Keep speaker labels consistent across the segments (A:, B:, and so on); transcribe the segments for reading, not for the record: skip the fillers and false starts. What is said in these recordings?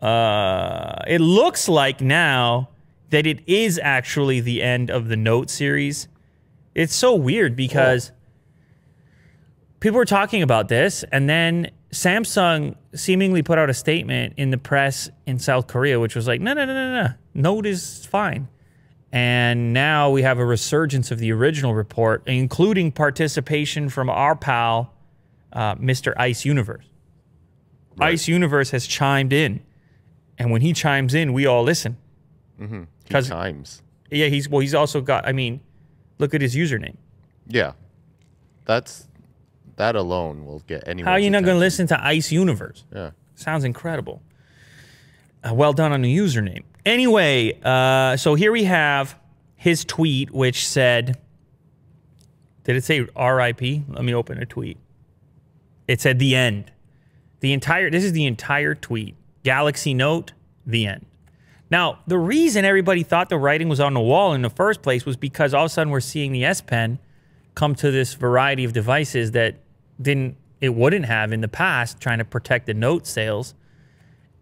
A: It looks like now that it is actually the end of the Note series. It's so weird because people were talking about this, and then Samsung seemingly put out a statement in the press in South Korea, which was like, no. Note is fine. And now we have a resurgence of the original report, including participation from our pal, Mr. Ice Universe. Right. Ice Universe has chimed in. And when he chimes in, we all listen.
B: Mm-hmm. He chimes.
A: Yeah, he's also got, I mean, look at his username.
B: Yeah. That alone will get anyone.
A: How are you not going to listen to Ice Universe?
B: Yeah.
A: Sounds incredible. Well done on the username. Anyway, so here we have his tweet, which said, did it say RIP? Let me open a tweet. It said the end. This is the entire tweet. Galaxy Note, the end. Now, the reason everybody thought the writing was on the wall in the first place was because all of a sudden we're seeing the S Pen come to this variety of devices that it wouldn't have in the past, trying to protect the Note sales.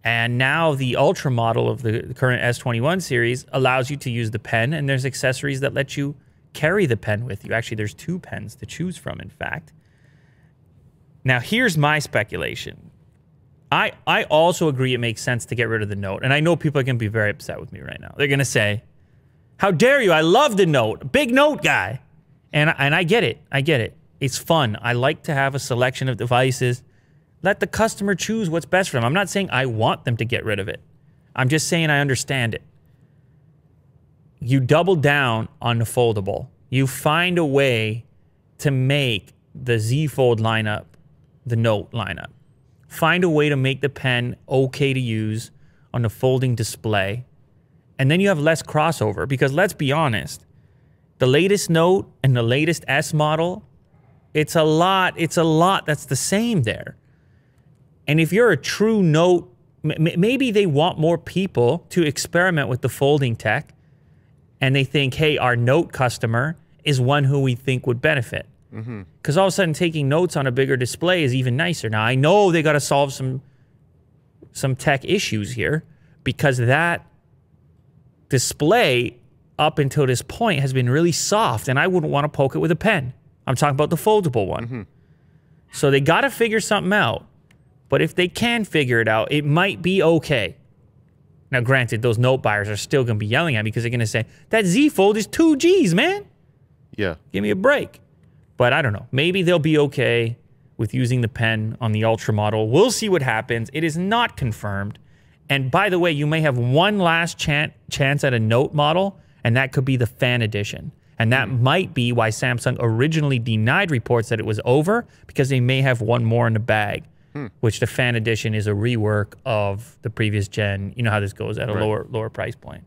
A: And now the Ultra model of the current S21 series allows you to use the pen, and there's accessories that let you carry the pen with you. Actually, there's 2 pens to choose from, in fact. Now, here's my speculation. I also agree it makes sense to get rid of the Note, and I know people are going to be very upset with me right now. They're going to say, how dare you? I love the Note. Big Note guy. And I get it. I get it. It's fun. I like to have a selection of devices. Let the customer choose what's best for them. I'm not saying I want them to get rid of it. I'm just saying I understand it. You double down on the foldable. You find a way to make the Z Fold lineup the Note lineup. Find a way to make the pen okay to use on the folding display. And then you have less crossover, because let's be honest, the latest Note and the latest S model, it's a lot that's the same there. And if you're a true Note, maybe they want more people to experiment with the folding tech, and they think, hey, our Note customer is one who we think would benefit. Because all of a sudden taking notes on a bigger display is even nicer. Now, I know they got to solve some tech issues here, because that display up until this point has been really soft, and I wouldn't want to poke it with a pen. I'm talking about the foldable one. So they got to figure something out. But if they can figure it out, it might be okay. Now, granted, those Note buyers are still going to be yelling at me because they're going to say, that Z Fold is 2 Gs, man.
B: Yeah.
A: Give me a break. But I don't know. Maybe they'll be okay with using the pen on the Ultra model. We'll see what happens. It is not confirmed. And by the way, you may have one last chance at a Note model, and that could be the Fan Edition. And that might be why Samsung originally denied reports that it was over, because they may have one more in the bag, which the Fan Edition is a rework of the previous gen. You know how this goes, at a lower price point.